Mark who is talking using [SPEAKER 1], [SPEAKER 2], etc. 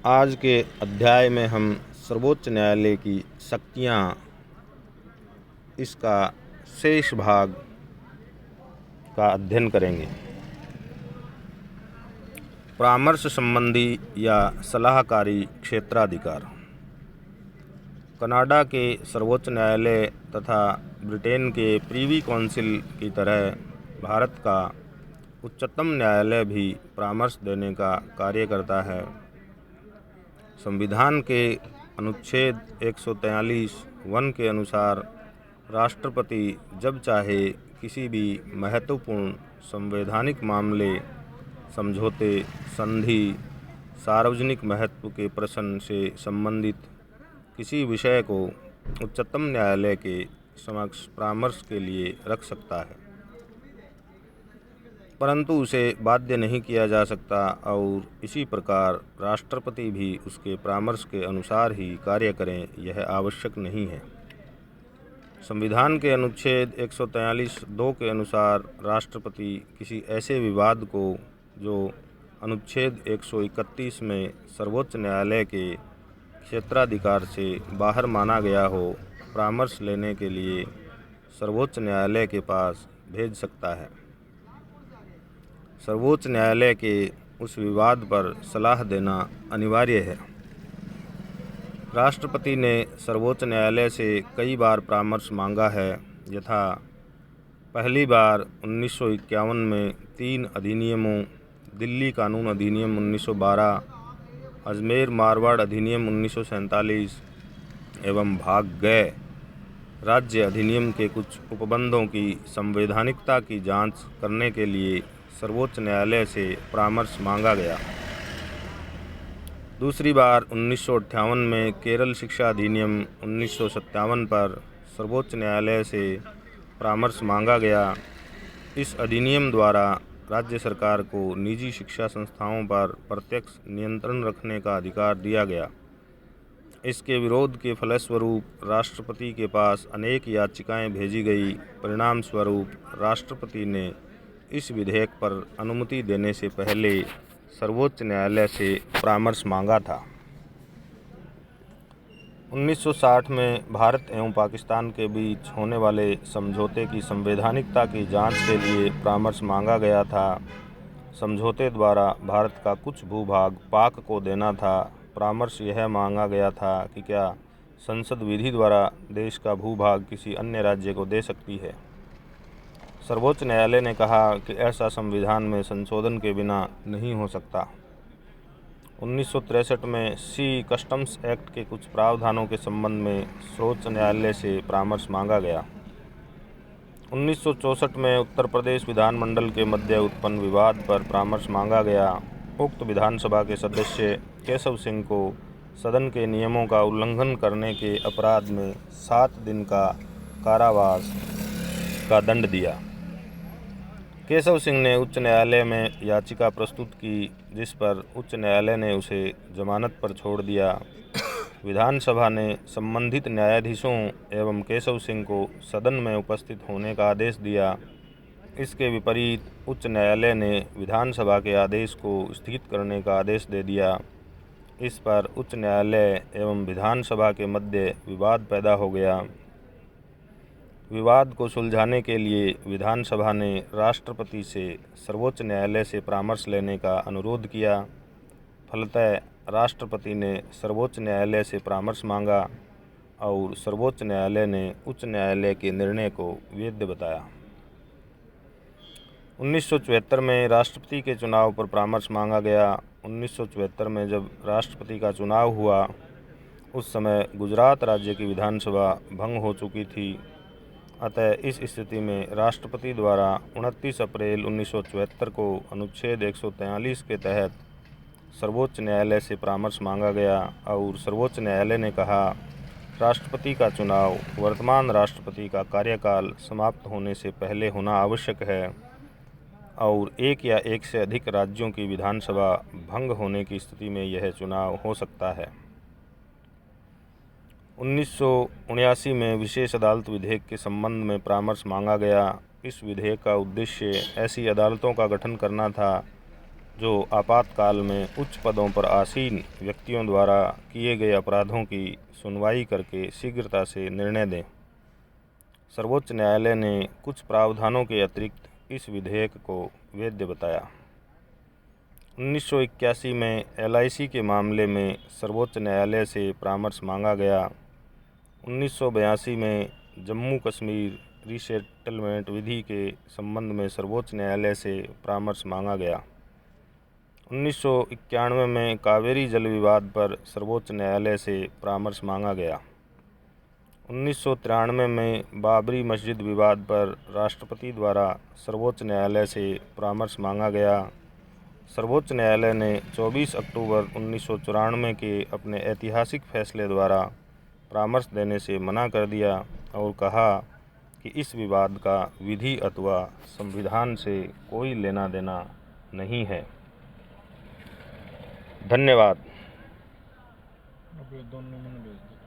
[SPEAKER 1] आज के अध्याय में हम सर्वोच्च न्यायालय की शक्तियाँ इसका शेष भाग का अध्ययन करेंगे। परामर्श संबंधी या सलाहकारी क्षेत्राधिकार। कनाडा के सर्वोच्च न्यायालय तथा ब्रिटेन के प्रीवी काउंसिल की तरह भारत का उच्चतम न्यायालय भी परामर्श देने का कार्य करता है। संविधान के अनुच्छेद 143(1) के अनुसार राष्ट्रपति जब चाहे किसी भी महत्वपूर्ण संवैधानिक मामले, समझौते, संधि, सार्वजनिक महत्व के प्रश्न से संबंधित किसी विषय को उच्चतम न्यायालय के समक्ष परामर्श के लिए रख सकता है, परंतु उसे बाध्य नहीं किया जा सकता और इसी प्रकार राष्ट्रपति भी उसके परामर्श के अनुसार ही कार्य करें, यह आवश्यक नहीं है। संविधान के अनुच्छेद 143(2) के अनुसार राष्ट्रपति किसी ऐसे विवाद को जो अनुच्छेद 131 में सर्वोच्च न्यायालय के क्षेत्राधिकार से बाहर माना गया हो, परामर्श लेने के लिए सर्वोच्च न्यायालय के पास भेज सकता है। सर्वोच्च न्यायालय के उस विवाद पर सलाह देना अनिवार्य है। राष्ट्रपति ने सर्वोच्च न्यायालय से कई बार परामर्श मांगा है, यथा पहली बार 1951 में 3 अधिनियमों, दिल्ली कानून अधिनियम 1912, अजमेर मारवाड़ अधिनियम 1947 एवं भाग गए राज्य अधिनियम के कुछ उपबंधों की संवैधानिकता की जांच करने के लिए सर्वोच्च न्यायालय से परामर्श मांगा गया। दूसरी बार 1958 में केरल शिक्षा अधिनियम 1957 पर सर्वोच्च न्यायालय से परामर्श मांगा गया। इस अधिनियम द्वारा राज्य सरकार को निजी शिक्षा संस्थाओं पर प्रत्यक्ष नियंत्रण रखने का अधिकार दिया गया। इसके विरोध के फलस्वरूप राष्ट्रपति के पास अनेक याचिकाएं भेजी गई। परिणाम स्वरूप राष्ट्रपति ने इस विधेयक पर अनुमति देने से पहले सर्वोच्च न्यायालय से परामर्श मांगा था। 1960 में भारत एवं पाकिस्तान के बीच होने वाले समझौते की संवैधानिकता की जांच के लिए परामर्श मांगा गया था। समझौते द्वारा भारत का कुछ भूभाग पाक को देना था। परामर्श यह मांगा गया था कि क्या संसद विधि द्वारा देश का भूभाग किसी अन्य राज्य को दे सकती है। सर्वोच्च न्यायालय ने कहा कि ऐसा संविधान में संशोधन के बिना नहीं हो सकता। 1963 में कस्टम्स एक्ट के कुछ प्रावधानों के संबंध में सर्वोच्च न्यायालय से परामर्श मांगा गया। 1964 में उत्तर प्रदेश विधानमंडल के मध्य उत्पन्न विवाद पर परामर्श मांगा गया। उक्त विधानसभा के सदस्य केशव सिंह को सदन के नियमों का उल्लंघन करने के अपराध में 7 दिन का कारावास का दंड दिया। केशव सिंह ने उच्च न्यायालय में याचिका प्रस्तुत की, जिस पर उच्च न्यायालय ने उसे जमानत पर छोड़ दिया। विधानसभा ने संबंधित न्यायाधीशों एवं केशव सिंह को सदन में उपस्थित होने का आदेश दिया। इसके विपरीत उच्च न्यायालय ने विधानसभा के आदेश को स्थगित करने का आदेश दे दिया। इस पर उच्च न्यायालय एवं विधानसभा के मध्य विवाद पैदा हो गया। विवाद को सुलझाने के लिए विधानसभा ने राष्ट्रपति से सर्वोच्च न्यायालय से परामर्श लेने का अनुरोध किया। फलतः राष्ट्रपति ने सर्वोच्च न्यायालय से परामर्श मांगा और सर्वोच्च न्यायालय ने उच्च न्यायालय के निर्णय को वैध बताया। 1974 में राष्ट्रपति के चुनाव पर परामर्श मांगा गया। 1974 में जब राष्ट्रपति का चुनाव हुआ, उस समय गुजरात राज्य की विधानसभा भंग हो चुकी थी। अतः इस स्थिति में राष्ट्रपति द्वारा 29 अप्रैल 1974 को अनुच्छेद 143 के तहत सर्वोच्च न्यायालय से परामर्श मांगा गया और सर्वोच्च न्यायालय ने कहा, राष्ट्रपति का चुनाव वर्तमान राष्ट्रपति का कार्यकाल समाप्त होने से पहले होना आवश्यक है और एक या एक से अधिक राज्यों की विधानसभा भंग होने की स्थिति में यह चुनाव हो सकता है। 1979 में विशेष अदालत विधेयक के संबंध में परामर्श मांगा गया। इस विधेयक का उद्देश्य ऐसी अदालतों का गठन करना था जो आपातकाल में उच्च पदों पर आसीन व्यक्तियों द्वारा किए गए अपराधों की सुनवाई करके शीघ्रता से निर्णय दें। सर्वोच्च न्यायालय ने कुछ प्रावधानों के अतिरिक्त इस विधेयक को वैध बताया। 1981 में LIC के मामले में सर्वोच्च न्यायालय से परामर्श मांगा गया। 1982 में जम्मू कश्मीर रीसेटलमेंट विधि के संबंध में सर्वोच्च न्यायालय से परामर्श मांगा गया। 1991 में कावेरी जल विवाद पर सर्वोच्च न्यायालय से परामर्श मांगा गया। 1993 में बाबरी मस्जिद विवाद पर राष्ट्रपति द्वारा सर्वोच्च न्यायालय से परामर्श मांगा गया। सर्वोच्च न्यायालय ने 24 अक्टूबर 1994 के अपने ऐतिहासिक फैसले द्वारा परामर्श देने से मना कर दिया और कहा कि इस विवाद का विधि अथवा संविधान से कोई लेना देना नहीं है। धन्यवाद।
[SPEAKER 2] दोनों मैंने भेज दिया।